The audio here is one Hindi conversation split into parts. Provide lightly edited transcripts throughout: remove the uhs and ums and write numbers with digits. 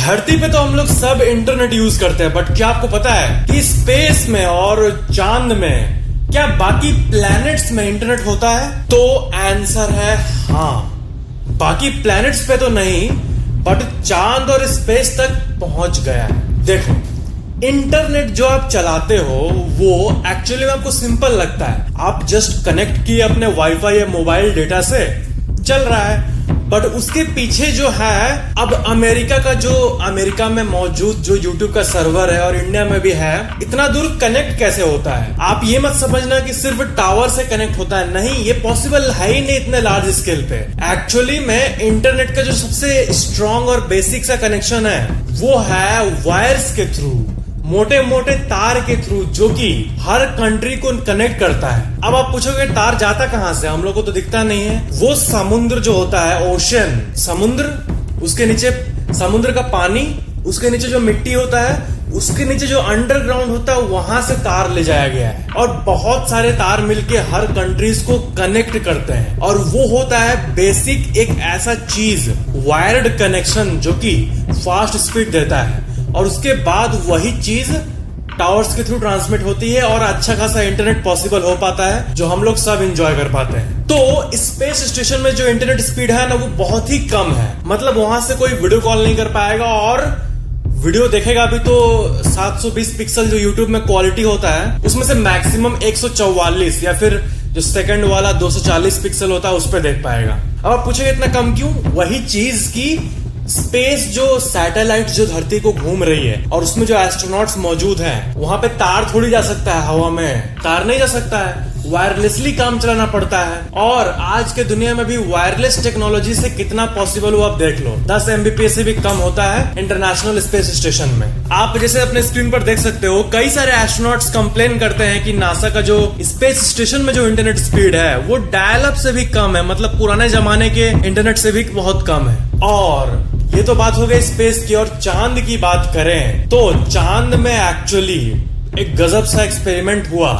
धरती पे तो हम लोग सब इंटरनेट यूज करते हैं, बट क्या आपको पता है कि स्पेस में और चांद में क्या बाकी प्लैनेट्स में इंटरनेट होता है? तो आंसर है हाँ। बाकी प्लैनेट्स पे तो नहीं, बट चांद और स्पेस तक पहुंच गया है। देखो, इंटरनेट जो आप चलाते हो वो एक्चुअली में आपको सिंपल लगता है। आप जस्ट कनेक्ट किए अपने वाईफाई या मोबाइल डेटा से, चल रहा है। बट उसके पीछे जो है, अब अमेरिका में मौजूद जो यूट्यूब का सर्वर है और इंडिया में भी है, इतना दूर कनेक्ट कैसे होता है? आप ये मत समझना कि सिर्फ टावर से कनेक्ट होता है, नहीं, ये पॉसिबल है ही नहीं इतने लार्ज स्केल पे। एक्चुअली में इंटरनेट का जो सबसे स्ट्रॉन्ग और बेसिक सा कनेक्शन है वो है वायर्स के थ्रू, मोटे मोटे तार के थ्रू, जो कि हर कंट्री को कनेक्ट करता है। अब आप पूछोगे तार जाता कहां से? हम लोग को तो दिखता नहीं है। वो समुद्र जो होता है, ओशन, समुद्र, उसके नीचे समुद्र का पानी, उसके नीचे जो मिट्टी होता है, उसके नीचे जो अंडरग्राउंड होता है, वहां से तार ले जाया गया है। और बहुत सारे तार मिलके हर कंट्रीज को कनेक्ट करते हैं। और वो होता है बेसिक एक ऐसा चीज, वायर्ड कनेक्शन, जो कि फास्ट स्पीड देता है। और उसके बाद वही चीज टावर्स के थ्रू ट्रांसमिट होती है और अच्छा खासा इंटरनेट पॉसिबल हो पाता है, जो हम लोग सब एंजॉय कर पाते हैं। तो स्पेस स्टेशन में जो इंटरनेट स्पीड है ना, वो बहुत ही कम है। मतलब वहां से कोई वीडियो कॉल नहीं कर पाएगा, और वीडियो देखेगा भी तो 720 पिक्सल जो यूट्यूब में क्वालिटी होता है, उसमें से मैक्सिमम 144 या फिर जो सेकंड वाला 240 पिक्सल होता है उस पर देख पाएगा। अब आप पूछेंगे इतना कम क्यों? वही चीज की स्पेस, जो सैटेलाइट जो धरती को घूम रही है और उसमें जो एस्ट्रोनॉट्स मौजूद हैं, वहां पे तार थोड़ी जा सकता है, हवा में तार नहीं जा सकता है, वायरलेसली काम चलाना पड़ता है। और आज के दुनिया में भी वायरलेस टेक्नोलॉजी से कितना पॉसिबल हुआ आप देख लो। 10 Mbps से भी कम होता है इंटरनेशनल स्पेस स्टेशन में। आप जैसे अपने स्क्रीन पर देख सकते हो, कई सारे एस्ट्रोनॉट्स कंप्लेन करते हैं कि नासा का जो स्पेस स्टेशन में जो इंटरनेट स्पीड है वो डायल अप से भी कम है, मतलब पुराने जमाने के इंटरनेट से भी बहुत कम है। और ये तो बात हो गई स्पेस की। और चांद की बात करें तो चांद में एक्चुअली एक गजब सा एक्सपेरिमेंट हुआ।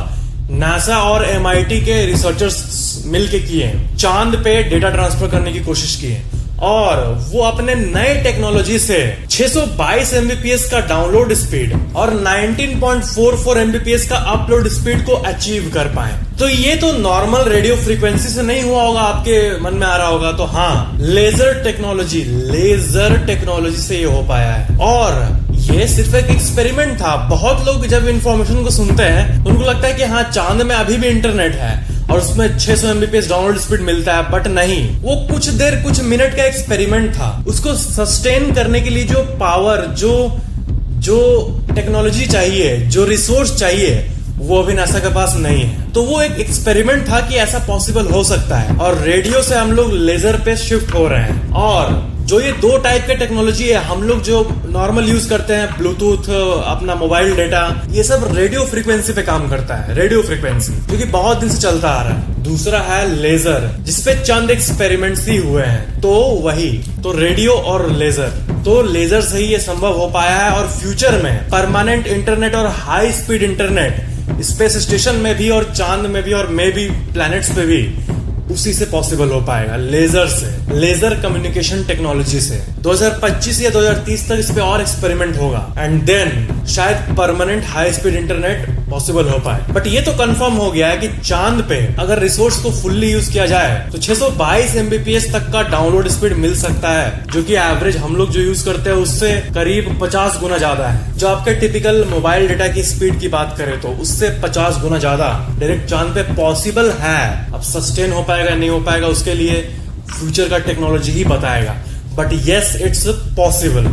नासा और MIT के रिसर्चर्स मिलके किए, चांद पे डेटा ट्रांसफर करने की कोशिश की है। और वो अपने नए टेक्नोलॉजी से 622 Mbps का डाउनलोड स्पीड और 19.44 Mbps का अपलोड स्पीड को अचीव कर पाए। तो ये तो नॉर्मल रेडियो फ्रीक्वेंसी से नहीं हुआ होगा, आपके मन में आ रहा होगा। तो हाँ, लेजर टेक्नोलॉजी से ये हो पाया है। और ये सिर्फ एक एक्सपेरिमेंट था। बहुत लोग जब इंफॉर्मेशन को सुनते हैं उनको लगता है कि हाँ, चांद में अभी भी इंटरनेट है और उसमें 600 Mbps डाउनलोड स्पीड मिलता है, बट नहीं, वो कुछ मिनट का एक्सपेरिमेंट था। उसको सस्टेन करने के लिए जो पावर, जो टेक्नोलॉजी चाहिए, जो रिसोर्स चाहिए, वो अभी नासा के पास नहीं है। तो वो एक एक्सपेरिमेंट था कि ऐसा पॉसिबल हो सकता है। और रेडियो से हम लोग लेजर पे शिफ्ट हो रहे हैं। और जो ये दो टाइप के टेक्नोलॉजी है, हम लोग जो नॉर्मल यूज करते हैं, ब्लूटूथ, अपना मोबाइल डेटा, ये सब रेडियो फ्रीक्वेंसी पे काम करता है। रेडियो फ्रीक्वेंसी जो कि बहुत दिन से चलता आ रहा है। दूसरा है लेजर, जिसपे चंद एक्सपेरिमेंट्स ही हुए हैं। तो वही तो रेडियो और लेजर, तो लेजर से ही ये संभव हो पाया है। और फ्यूचर में परमानेंट इंटरनेट और high speed internet space station में भी और चांद में भी और मे भी प्लैनेट्स पे भी उसी से पॉसिबल हो पाएगा, लेजर से, लेजर कम्युनिकेशन टेक्नोलॉजी से। 2025 या 2030 तक इस पे और एक्सपेरिमेंट होगा, एंड देन शायद permanent high speed internet possible हो पाए। बट ये तो कंफर्म हो गया है कि चांद पे अगर रिसोर्स को फुल्ली यूज किया जाए तो 622 Mbps तक का डाउनलोड स्पीड मिल सकता है, जो कि एवरेज हम लोग जो यूज करते हैं उससे करीब 50 गुना ज्यादा है। जो आपके टिपिकल मोबाइल डेटा की स्पीड की बात करें तो उससे 50 गुना ज्यादा डायरेक्ट चांद पे पॉसिबल है। अब सस्टेन हो पाएगा नहीं हो पाएगा उसके लिए फ्यूचर का टेक्नोलॉजी ही बताएगा, बट यस, इट्स पॉसिबल।